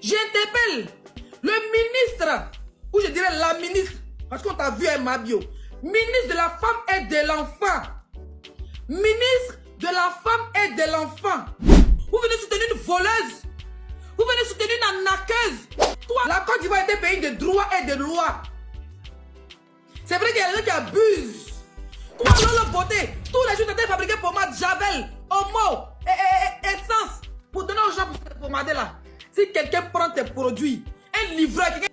J'interpelle le ministre, ou je dirais la ministre, parce qu'on t'a vu à ma bio, ministre de la femme et de l'enfant. Ministre de la femme et de l'enfant. Vous venez soutenir une voleuse. Vous venez soutenir une arnaqueuse. Toi, la Côte d'Ivoire est un pays de droit et de loi. C'est vrai qu'il y a des gens qui abusent. Toi, dans la beauté, tous les jours, tu as fabriqué pommade, javel, homo, essence, pour donner aux gens pour se pommader là. Si quelqu'un prend tes produits, un livreur, quelqu'un...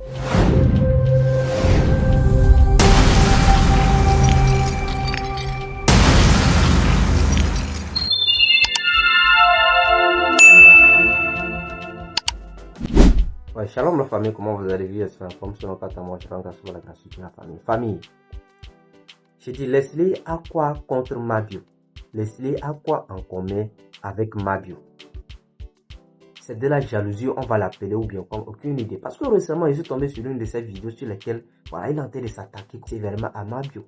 Ouais, shalom la famille, comment vous allez vivre? C'est comme sur notre moi, je rentre sur la grâce de la famille. Famille, je dis Leslie a quoi contre Mabio? Leslie a quoi en commun avec Mabio? C'est de la jalousie, on va l'appeler ou bien comme aucune idée. Parce que récemment, je suis tombé sur une de ces vidéos sur lesquelles voilà, il est en train de s'attaquer sévèrement à Mabio.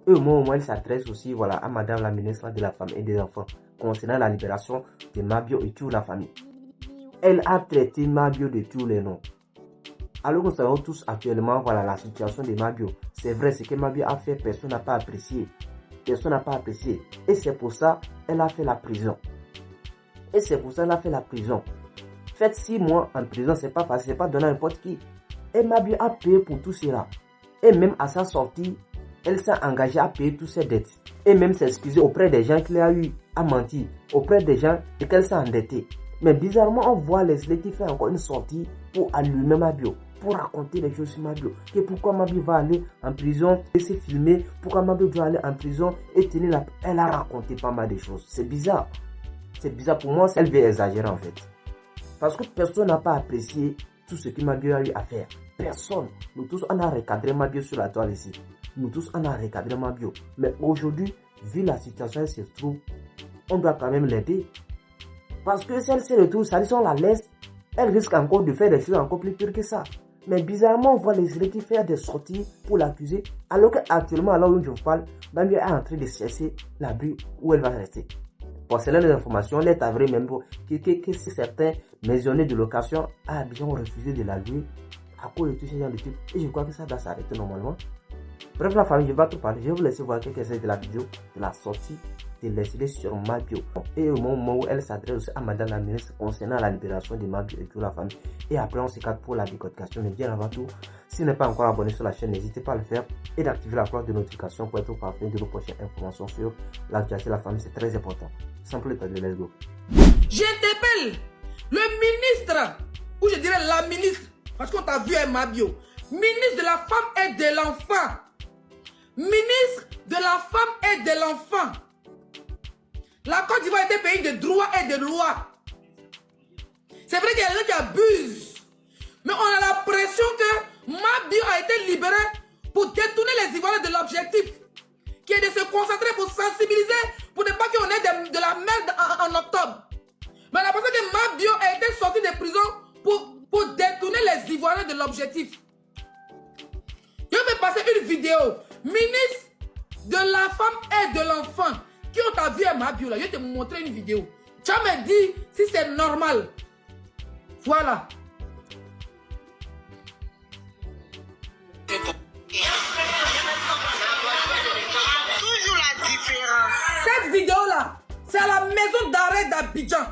Et au moins, il s'adresse aussi voilà, à Madame la ministre de la Femme et des Enfants concernant la libération de Mabio et toute la famille. Elle a traité Mabio de tous les noms. Alors nous savons tous actuellement voilà, la situation de Mabio. C'est vrai, ce que Mabio a fait, personne n'a pas apprécié. Personne n'a pas apprécié. Et c'est pour ça qu'elle a fait la prison. Et c'est pour ça qu'elle a fait la prison. Faites 6 mois en prison, c'est pas facile, c'est pas donné à n'importe qui. Et Mabio a payé pour tout cela. Et même à sa sortie, elle s'est engagée à payer toutes ses dettes. Et même s'excuser auprès des gens qu'elle a eu à mentir. Auprès des gens et qu'elle s'est endettée. Mais bizarrement, on voit Leslie qui fait encore une sortie pour allumer Mabio, pour raconter les choses sur Mabio. Et pourquoi Mabio va aller en prison et se filmer, pourquoi Mabio doit aller en prison et tenir la... Elle a raconté pas mal de choses. C'est bizarre. C'est bizarre pour moi, elle veut exagérer en fait. Parce que personne n'a pas apprécié tout ce que Mabio a eu à faire. Personne. Nous tous, on a recadré Mabio sur la toile ici. Nous tous, on a recadré Mabio. Mais aujourd'hui, vu la situation, elle se trouve, on doit quand même l'aider. Parce que si elle se retrouve, ça si on la laisse, elle risque encore de faire des choses encore plus pires que ça. Mais bizarrement, on voit les qui faire des sorties pour l'accuser, alors qu'actuellement, alors où je vous parle, Mabio est en train de chercher l'abri où elle va rester. Pour cela, les informations, elle est avérée même que certains maisonniers de location à Abidjan ont refusé de la louer à cause de tous ces gens de trucs. Et je crois que ça doit s'arrêter normalement. Bref, la famille, je vais tout parler. Je vais vous laisser voir quelques extraits de la vidéo de la sortie de Leslie sur Mabio. Et au moment où elle s'adresse aussi à Madame la ministre concernant la libération de Mabio et toute la famille. Et après, on se capte pour la décortication. Mais bien avant tout, si vous n'êtes pas encore abonné sur la chaîne, n'hésitez pas à le faire et d'activer la cloche de notification pour être au parfait de nos prochaines informations sur l'actualité de la famille. C'est très important. Sans plus tarder, let's go. J'interpelle le ministre, ou je dirais la ministre, parce qu'on t'a vu à Mabio, ministre de la femme et de l'enfant. Ministre de la femme et de l'enfant. La Côte d'Ivoire est un pays de droit et de loi. C'est vrai qu'il y a des gens qui abusent. Mais on a l'impression que Mabio a été libéré pour détourner les Ivoiriens de l'objectif, qui est de se concentrer pour sensibiliser, pour ne pas qu'on ait de la merde en octobre. Mais on a l'impression que Mabio a été sorti de prison pour détourner les Ivoiriens de l'objectif. Je vais passer une vidéo. Ministre de la femme et de l'enfant. Qui ont ta vu à Mabio là? Je vais te montrer une vidéo. Tu vas me dire si c'est normal. Voilà. Toujours la différence. Cette vidéo là, c'est à la maison d'arrêt d'Abidjan.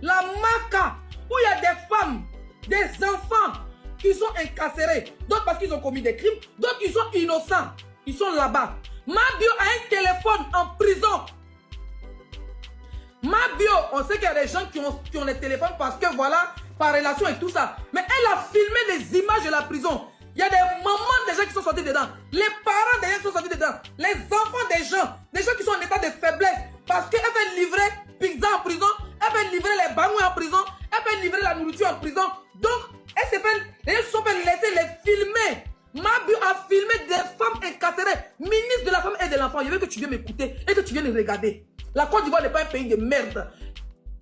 La Maca, où il y a des femmes, des enfants qui sont incarcérés. D'autres parce qu'ils ont commis des crimes. D'autres ils sont innocents. Ils sont là-bas. Mabio a un téléphone en prison. Mabio, on sait qu'il y a des gens qui ont les téléphones parce que voilà, par relation et tout ça. Mais elle a filmé les images de la prison. Il y a des mamans des gens qui sont sortis dedans. Les parents des gens qui sont sortis dedans. Les enfants des gens qui sont en état de faiblesse. Parce qu'elle fait livrer pizza en prison. Elle fait livrer les bangouins en prison. Elle fait livrer la nourriture en prison. Donc, elle se fait, les gens se sont fait laisser les filmer. Mabio a filmé des femmes incarcérées. Ministre de la femme et de l'enfant. Je veux que tu viennes m'écouter et que tu viennes regarder. La Côte d'Ivoire n'est pas un pays de merde.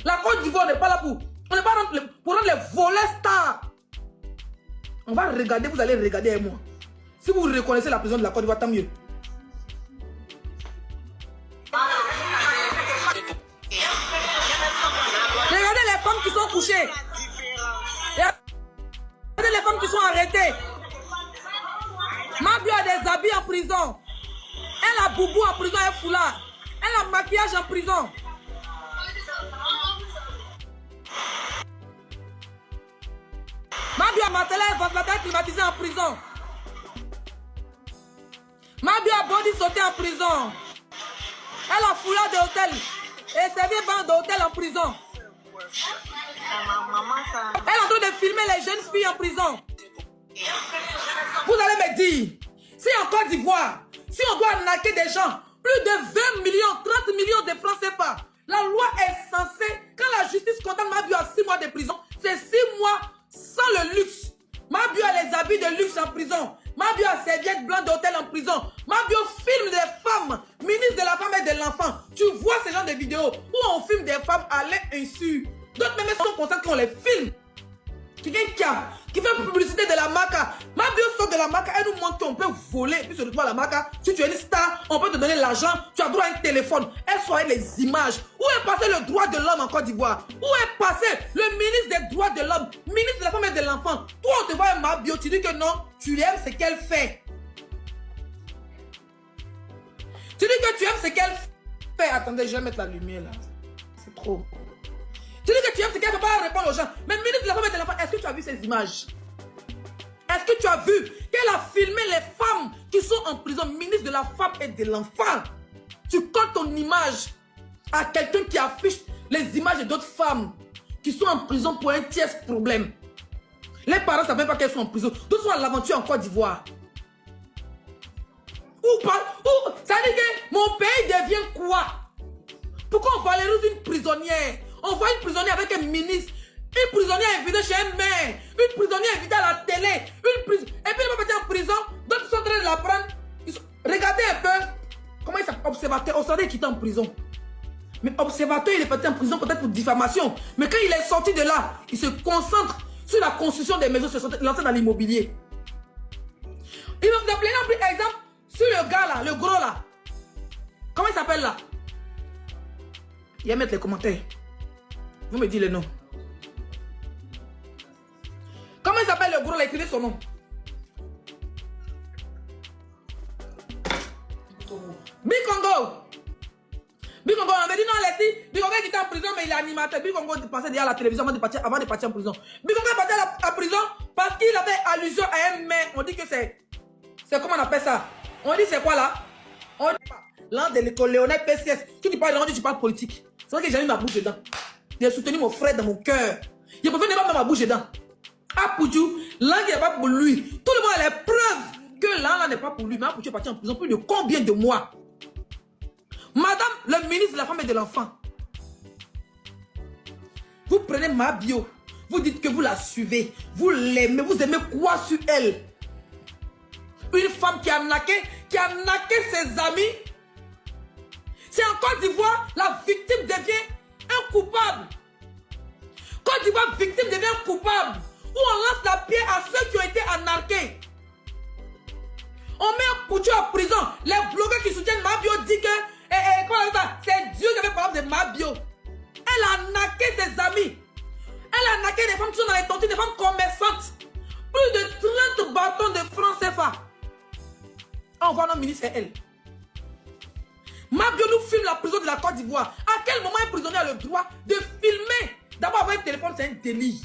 La Côte d'Ivoire n'est pas là pour... On n'est pas pour rendre les voleurs stars. On va regarder, vous allez regarder avec moi. Si vous reconnaissez la prison de la Côte d'Ivoire, tant mieux. Regardez les femmes qui sont couchées. les habille en prison. Elle a boubou en prison et foulard. Elle a maquillage en prison. Mabio a Martelé et ventilateur climatisé en prison. Mabio a body sauté en prison. Elle a foulard de hôtel et servi banc d'hôtel en prison. Elle est en train de filmer les jeunes filles en prison. Vous allez me dire, si en Côte d'Ivoire, si on doit arnaquer des gens, plus de 20 millions, 30 millions de francs CFA, la loi est censée, quand la justice condamne Mabio à 6 mois de prison, c'est 6 mois sans le luxe. Mabio a les habits de luxe en prison. Mabio a serviette blanche d'hôtel en prison. Mabio filme des femmes, ministre de la femme et de l'enfant. Tu vois ce genre de vidéos où on filme des femmes à l'insu. D'autres même sont conscients qu'on les filme. Quelqu'un qui fait publicité de la maca. Mabio sort de la maca, elle nous montre qu'on peut voler. Puis se retrouve à la maca. Si tu es une star, on peut te donner l'argent. Tu as droit à un téléphone. Elle sort avec les images. Où est passé le droit de l'homme en Côte d'Ivoire? Où est passé le ministre des droits de l'homme, ministre de la femme et de l'enfant? Toi, on te voit à Mabio, tu dis que non, tu aimes ce qu'elle fait. Tu dis que tu aimes ce qu'elle fait. Attendez, je vais mettre la lumière là. C'est trop. Tu dis que tu aimes ce qu'elle ne peut pas répondre aux gens. Mais ministre de la femme et de l'enfant, est-ce que tu as vu ces images? Est-ce que tu as vu qu'elle a filmé les femmes qui sont en prison, ministre de la femme et de l'enfant? Tu colles ton image à quelqu'un qui affiche les images d'autres femmes qui sont en prison pour un tiers problème. Les parents ne savent même pas qu'elles sont en prison. D'autres sont à l'aventure en Côte d'Ivoire. Ça veut dire que mon pays devient quoi? Pourquoi on valorise une prisonnière? On voit une prisonnière avec un ministre, une prisonnière invitée chez un maire, une prisonnière invitée à la télé, et puis elle va partir en prison, d'autres sont en train de la prendre. Regardez un peu comment il s'appelle, observateur. Observateur qui est en prison. Mais observateur, il est parti en prison peut-être pour diffamation. Mais quand il est sorti de là, il se concentre sur la construction des maisons, se lancer dans l'immobilier. Il va vous appeler un exemple sur le gars là, le gros là. Comment il s'appelle là? Il va mettre les commentaires. Vous me dites le nom. Comment il s'appelle le gros là? Écrivez son nom. Bikongo. Bikongo, on avait dit non, Leslie. Bikongo qui était en prison, mais il est animateur. Bikongo passait déjà à la télévision avant de partir en prison. Bikongo est parti en prison parce qu'il avait allusion à un maire. On dit que c'est comment on appelle ça? On dit c'est quoi là? On dit l'un de l'école Léonel PCS. Si tu parles de tu parles politique. C'est vrai que j'ai mis ma bouche dedans. J'ai soutenu mon frère dans mon cœur. Je préfère ne pas mettre ma bouche dedans. Ah, Poudjou, l'un n'est pas pour lui. Tout le monde a les preuves que l'un n'est pas pour lui. Mais Poudjou est parti en prison plus de combien de mois? Madame le ministre de la femme et de l'enfant. Vous prenez Mabio. Vous dites que vous la suivez. Vous l'aimez. Vous aimez quoi sur elle? Une femme qui a naqué ses amis. C'est en Côte d'Ivoire, la victime devient un coupable. Côte d'Ivoire, victime devient un coupable. Où on lance la pierre à ceux qui ont été arnaqués. On met un Poudjou en prison. Les blogueurs qui soutiennent Mabio disent que c'est Dieu qui avait parlé de Mabio. Elle a arnaqué ses amis. Elle a arnaqué des femmes qui sont dans les tontines, des femmes commerçantes. Plus de 30 bâtons de francs CFA. On voit notre ministre et elle. Mabio nous filme la prison de la Côte d'Ivoire. À quel moment un prisonnier a le droit de filmer? D'abord, avoir un téléphone, c'est un délit.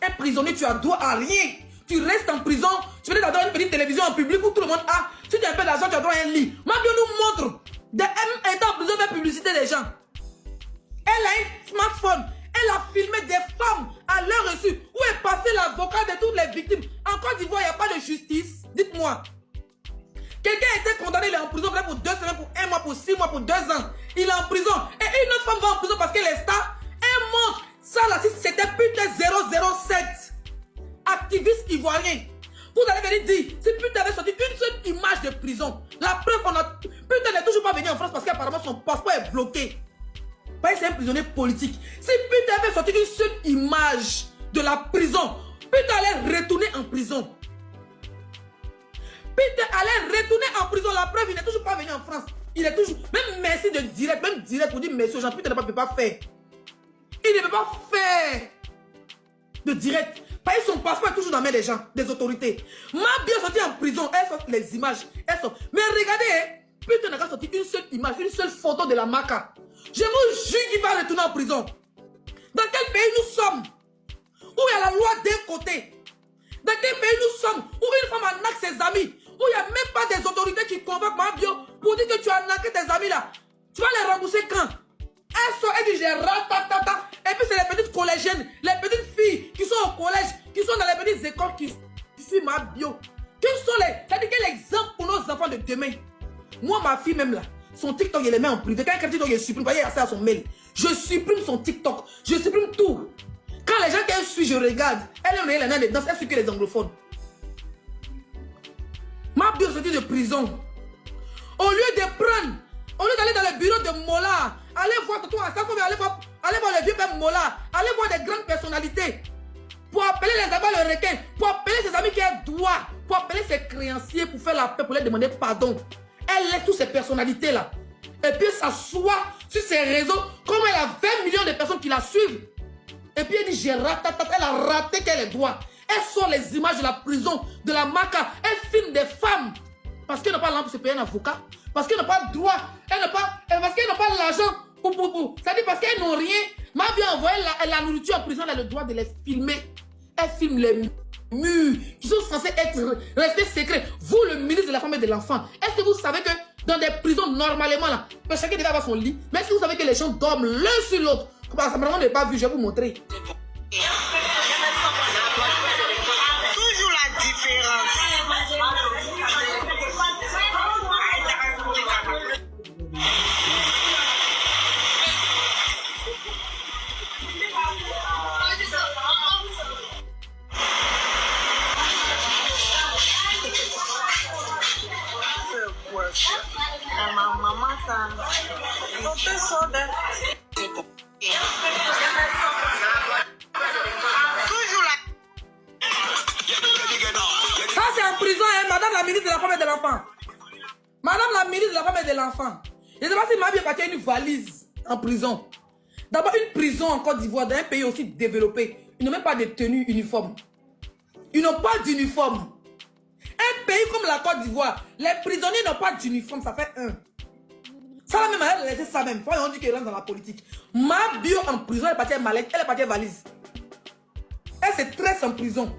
Un prisonnier, tu as droit à rien. Tu restes en prison. Tu peux avoir une petite télévision en public où tout le monde a. Si tu as un peu d'argent, tu as droit à un lit. Mabio nous montre. Elle est en prison de publicité des gens. Elle a un smartphone. Elle a filmé des femmes à l'heure reçue. Où est passé l'avocat de toutes les victimes? En Côte d'Ivoire, il n'y a pas de justice. Dites-moi. Quelqu'un a été condamné, il est en prison pour 2 semaines, pour 1 mois, pour 6 mois, pour 2 ans. Il est en prison. Et une autre femme va en prison parce qu'elle est star. Elle montre. Ça là, si c'était putain 007. Activiste ivoirien. Vous allez venir dire, si putain avait sorti une seule image de prison, la preuve, putain n'est toujours pas venu en France parce qu'apparemment son passeport est bloqué. Parce que c'est un prisonnier politique. Si putain avait sorti une seule image de la prison, putain allait retourner en prison. Peter allait retourner en prison. La preuve, il n'est toujours pas venu en France. Il est toujours... Même merci de direct, même direct pour dire merci aux gens. Peter ne peut pas faire. Il ne peut pas faire de direct. Parce que son passeport est toujours dans la main des gens, des autorités. Mabio sorti en prison. Elle sort les images. Elle Mais regardez, putain, n'a qu'à sortir une seule image, une seule photo de la Maka. Je vous jure qu'il va retourner en prison. Dans quel pays nous sommes? Où il y a la loi d'un côté. Dans quel pays nous sommes? Où une femme arnaque ses amis. Où il n'y a même pas des autorités qui convoquent Mabio pour dire que tu as arnaqué tes amis là. Tu vas les rembourser quand? Elle sort, elle dit j'ai ratatata. Et puis c'est les petites collégiennes, les petites filles qui sont au collège, qui sont dans les petites écoles qui suivent Mabio. Quels sont les... C'est-à-dire quel exemple pour nos enfants de demain? Moi, ma fille même là, son TikTok, il les met en privé. Quand elle TikTok, il supprime. Vous voyez, il y a accès à son mail. Je supprime son TikTok. Je supprime tout. Quand les gens qu'elle suit, je regarde. Elle est les nains de danse, elle suit que les anglophones. Mabio sortit de prison. Au lieu de prendre, au lieu d'aller dans le bureau de Mola, allez voir tout à ça, allez voir le vieux père Mola, allez voir des grandes personnalités. Pour appeler les abats le requin, pour appeler ses amis qui ont droit, pour appeler ses créanciers, pour faire la paix, pour leur demander pardon. Elle laisse toutes ces personnalités-là. Et puis elle s'assoit sur ses réseaux, comme elle a 20 millions de personnes qui la suivent. Et puis elle dit, j'ai raté, elle a raté qu'elle doit. Elle sort les images de la prison, de la Maka. Elle filme des femmes. Parce qu'elle n'a pas l'argent pour se payer un avocat. Parce qu'elle n'a pas le droit. Parce qu'elle n'a pas l'argent pour. C'est-à-dire parce qu'elles n'ont rien. M'a bien envoyé la nourriture en prison. Elle a le droit de les filmer. Elle filme les murs qui sont censés rester secrets. Vous, le ministre de la Femme et de l'Enfant, est-ce que vous savez que dans des prisons, normalement, là, chacun devait avoir son lit. Mais est-ce que vous savez que les gens dorment l'un sur l'autre? Ça ne n'est pas vu, je vais vous montrer. Toujours la différence. Maman, ça. On fait ça Toujours la. Ça, c'est en prison, hein, madame la ministre de la Femme et de l'Enfant. Madame la ministre de la Femme et de l'Enfant. Je ne sais pas si ma vie est partie une valise en prison. D'abord, une prison en Côte d'Ivoire, dans un pays aussi développé, ils n'ont même pas de tenue uniforme. Ils n'ont pas d'uniforme. Un pays comme la Côte d'Ivoire, les prisonniers n'ont pas d'uniforme, ça fait un. Ça, même, elle a laissé ça même. On dit qu'elle rentre dans la politique. Mabio en prison, elle est partie mallette, elle est partie valise. Elle se tresse en prison.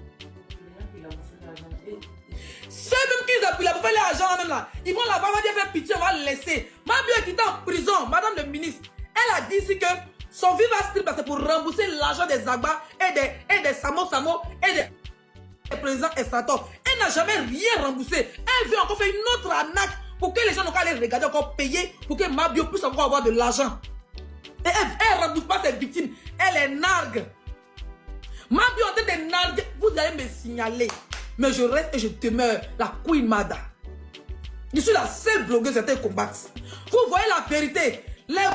Ceux même qui ont pris la bouffe, l'argent même là, ils vont la voir, on va dire faire pitié, on va le laisser. Mabio est quitté en prison, madame le ministre. Elle a dit ici que son vivre strip, c'est pour rembourser l'argent des Agba et des Samo et des présidents extracteurs. Elle n'a jamais rien remboursé. Elle veut encore faire une autre arnaque pour que les gens n'ont qu'à les regarder encore payer pour que Mabio puisse encore avoir de l'argent. Et elle ne rembourse pas ses victimes. Elle est nargue. Mabio en train de narguer. Vous allez me signaler. Mais je reste et je demeure la Queen Mada. Je suis la seule blogueuse qui combattre. Vous voyez la vérité. Les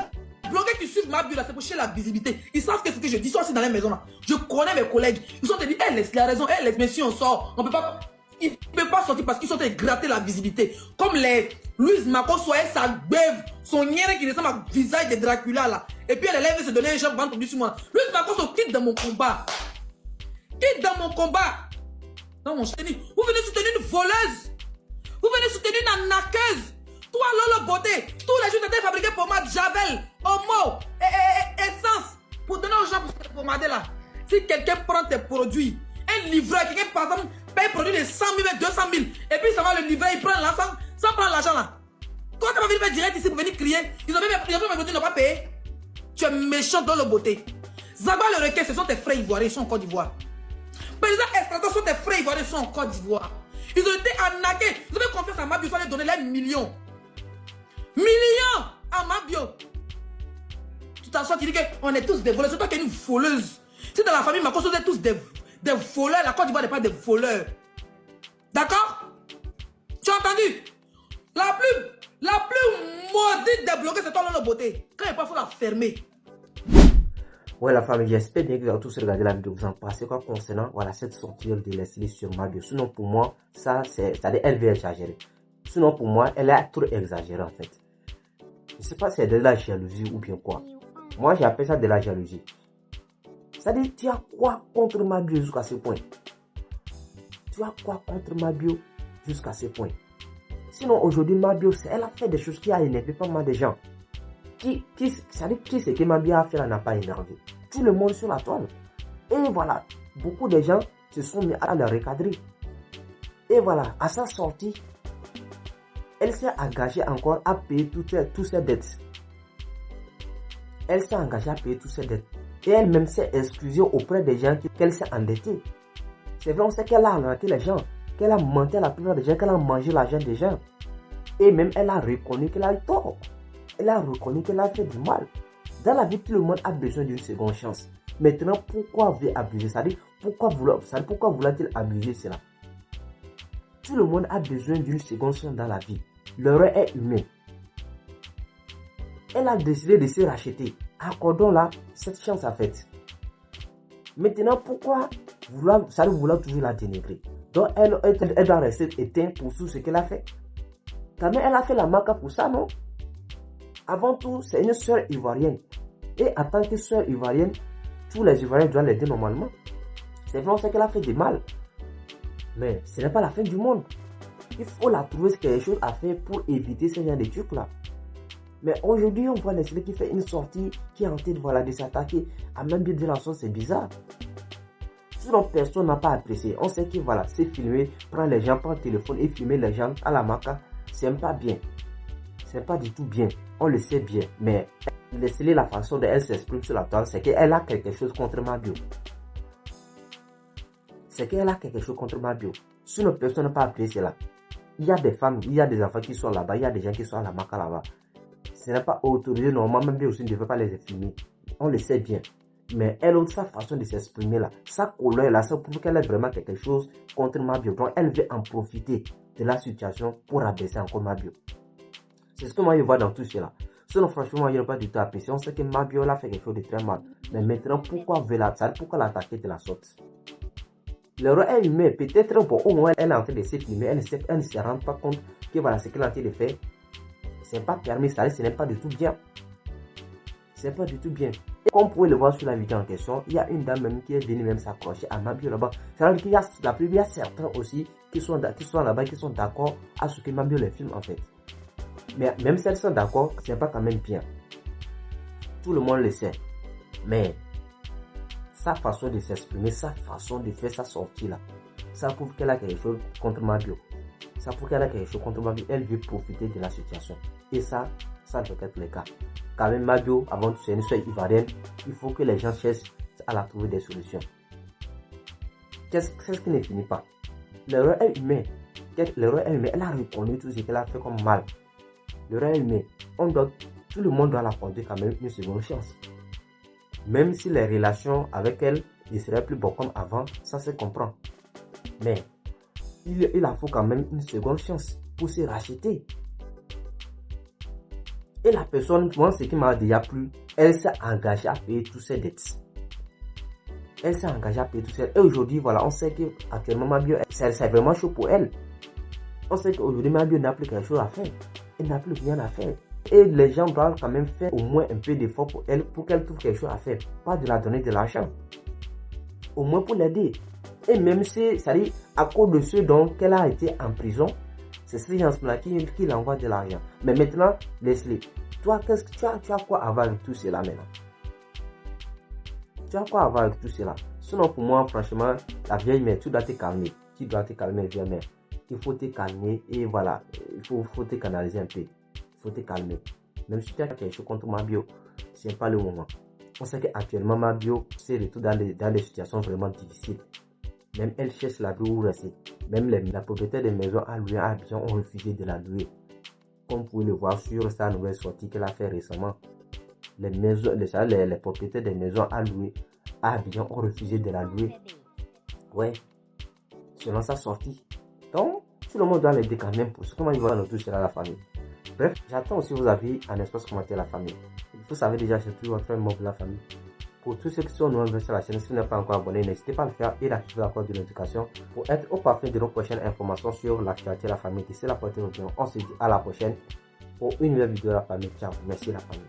blogueurs qui suivent Mabio, c'est pour chercher la visibilité. Ils savent ce que je dis. Ils sont assis dans les maisons là. Je connais mes collègues. Ils sont dit, elle laisse la raison. Elle laisse, mais si on sort, on peut pas. Ils ne peuvent pas sortir parce qu'ils sont en train de gratter la visibilité. Comme les Louise Mako soyait sa bève, son nière qui ressemble au visage de Dracula là. Et puis elle lève se donner un chef ventre pour lui sur moi. Louise Mako se quitte dans mon combat. Quitte dans mon combat. Non mon chéri, vous venez soutenir une voleuse. Vous venez soutenir une arnaqueuse. Toi Lolo Beauté, tous les jours étaient fabriqués pommade, Javel, Omo, essence. Pour donner aux gens pour cette pommade là. Si quelqu'un prend tes produits, un livreur, quelqu'un par exemple paye produit de 100 000, 200 000, et puis ça va le livrer, il prend l'argent, sans prendre l'argent là. Toi, tu vas venir faire direct ici pour venir crier. Ils ont même mes produits, n'ont pas payé. Tu es méchant dans le beauté. Zaba le requin, ce sont tes frères ivoiriens, ils sont en Côte d'Ivoire. Président extracteur, ce sont tes frères ivoiriens, ils sont en Côte d'Ivoire. Ils ont été arnaqués. Ils ont fait confiance à Mabio, ils ont donné les millions. Millions à Mabio. Tu t'assois, tu dis qu'on est tous des voleurs. C'est toi qui es une voleuse. Si dans la famille Mako, vous êtes tous des voleurs. La Côte d'Ivoire n'est pas des voleurs. D'accord? Tu as entendu? La plus maudite des bloqués, c'est toi dans la beauté. Quand il n'y a pas, il faut la fermer. Ouais, la famille, j'espère bien que vous avez tous regardé la vidéo. Vous en pensez quoi concernant voilà, cette sortie de Leslie sur Mabio? Sinon, pour moi, ça, c'est-à-dire, elle veut exagérer. Sinon, pour moi, elle a trop exagéré en fait. Je ne sais pas si c'est de la jalousie ou bien quoi. Moi, j'appelle ça de la jalousie. C'est-à-dire, tu as quoi contre Mabio jusqu'à ce point? Tu as quoi contre Mabio jusqu'à ce point? Sinon, aujourd'hui, Mabio, elle a fait des choses qui a énervé pas mal de gens. Ça dit qui c'est que Mabio a fait, elle n'a pas énervé. Tout le monde sur la toile. Et voilà, beaucoup de gens se sont mis à la recadrer. Et voilà, à sa sortie, elle s'est engagée encore à payer toutes ses dettes. Elle s'est engagée à payer toutes ses dettes. Et elle-même s'est excusée auprès des gens qu'elle s'est endettée. C'est vrai, on sait qu'elle a arnaqué les gens, qu'elle a menti à la plupart des gens, qu'elle a mangé l'argent des gens. Et même elle a reconnu qu'elle a eu tort. Elle a reconnu qu'elle a fait du mal. Dans la vie, tout le monde a besoin d'une seconde chance. Maintenant, pourquoi veut abuser? C'est-à-dire, pourquoi vouloir-t-il abuser cela? Tout le monde a besoin d'une seconde chance dans la vie. L'erreur est humaine. Elle a décidé de se racheter. Accordons-la cette chance à fait. Maintenant, pourquoi vouloir toujours la dénigrer? Donc, elle doit rester éteinte pour tout ce qu'elle a fait. Quand même, elle a fait la marque pour ça, non? Avant tout, c'est une sœur ivoirienne. Et en tant que sœur ivoirienne, tous les Ivoiriens doivent l'aider normalement. C'est vrai, on sait qu'elle a fait du mal. Mais ce n'est pas la fin du monde. Il faut la trouver quelque chose à faire pour éviter ce genre de trucs-là. Mais aujourd'hui, on voit Leslie qui fait une sortie, qui est en train de s'attaquer à même bien de la chose, c'est bizarre. Sinon, personne n'a pas apprécié. On sait que c'est filmé, prendre les gens par téléphone et filmer les gens à la maca. C'est pas bien. C'est pas du tout bien. On le sait bien. Mais Leslie, la façon dont elle s'exprime sur la toile, c'est qu'elle a quelque chose contre Mabio. C'est qu'elle a quelque chose contre Mabio. Sinon, personne n'a pas apprécié cela. Il y a des femmes, il y a des enfants qui sont là-bas, il y a des gens qui sont à la maca là-bas. Ce n'est pas autorisé, normalement, Mabio aussi ne devait pas les filmer. On le sait bien. Mais elle a sa façon de s'exprimer là, sa colère là, ça prouve qu'elle a vraiment quelque chose contre Mabio. Donc elle veut en profiter de la situation pour abaisser encore Mabio. C'est ce que moi je vois dans tout cela. Sinon franchement, moi je n'ai pas du tout apprécié. On sait que Mabio a fait quelque chose de très mal. Mais maintenant, pourquoi l'attaquer de la sorte? L'erreur est humaine. Peut-être bon, au moins elle est en train de se filmer, elle ne se rend pas compte que ce qu'elle est en train de faire, c'est pas permis, ça ce n'est pas du tout bien. C'est pas du tout bien. Et comme vous pouvez le voir sur la vidéo en question, il y a une dame même qui est venue même s'accrocher à Mabio là-bas. C'est-à-dire qu'il y a la plupart, il y a certains aussi qui sont là-bas, qui sont d'accord à ce que Mabio les filme en fait. Mais même si elles sont d'accord, c'est pas quand même bien. Tout le monde le sait. Mais sa façon de s'exprimer, sa façon de faire sa sortie là, ça prouve qu'elle a quelque chose contre Mabio. Ça prouve qu'elle a quelque chose contre Mabio. Elle veut profiter de la situation. Et ça doit être le cas. Quand même, Mabio, avant tout, c'est une soeur ivoirienne. Il faut que les gens cherchent à la trouver des solutions. Qu'est-ce qui ne finit pas? L'erreur est humaine. L'erreur est humaine. Elle a reconnu tout ce qu'elle a fait comme mal. L'erreur est humaine. Tout le monde doit l'accorder quand même une seconde chance. Même si les relations avec elle ne seraient plus bonnes comme avant, ça se comprend. Mais il a faut quand même une seconde chance pour se racheter. Et la personne, moi, ce qui m'a déjà plu, elle s'est engagée à payer toutes ses dettes. Elle s'est engagée à payer toutes ses dettes. Et aujourd'hui, on sait qu'actuellement, Mabio, c'est vraiment chaud pour elle. On sait qu'aujourd'hui, Mabio n'a plus quelque chose à faire. Elle n'a plus rien à faire. Et les gens doivent quand même faire au moins un peu d'effort pour elle, pour qu'elle trouve quelque chose à faire. Pas de la donner de l'argent. Au moins pour l'aider. Et même si, c'est-à-dire, à cause de ceux dont elle a été en prison, c'est ces gens-là qui l'envoient de l'argent. Mais maintenant, Leslie, toi, tu as quoi à voir avec tout cela maintenant? Tu as quoi à voir avec tout cela? Sinon, pour moi, franchement, la vieille mère, tu dois te calmer. Tu dois te calmer, vieille mère. Il faut te calmer et voilà, il faut te canaliser un peu. Il faut te calmer. Même si tu as quelque chose contre Mabio, ce n'est pas le moment. On sait qu'actuellement, Mabio se retrouve dans des situations vraiment difficiles. Même elle cherche la vie où rester. Même la propriétaire des maisons à louer à Abidjan ont refusé de la louer. Comme vous pouvez le voir sur sa nouvelle sortie qu'elle a fait récemment. Les propriétaires des maisons à louer à Abidjan ont refusé de la louer. Ouais. Selon sa sortie. Donc, tout le monde doit l'aider quand même pour ce comment il va nous toucher à la famille. Bref, j'attends aussi vos avis en espace commentaire la famille. Vous savez déjà, c'est toujours votre membre de la famille. Pour tous ceux qui sont nouveaux sur la chaîne, si vous n'êtes pas encore abonné, n'hésitez pas à le faire et d'activer la cloche de notification pour être au parfait de nos prochaines informations sur l'actualité de la famille. D'ici la prochaine vidéo, on se dit à la prochaine pour une nouvelle vidéo de la famille. Ciao, merci la famille.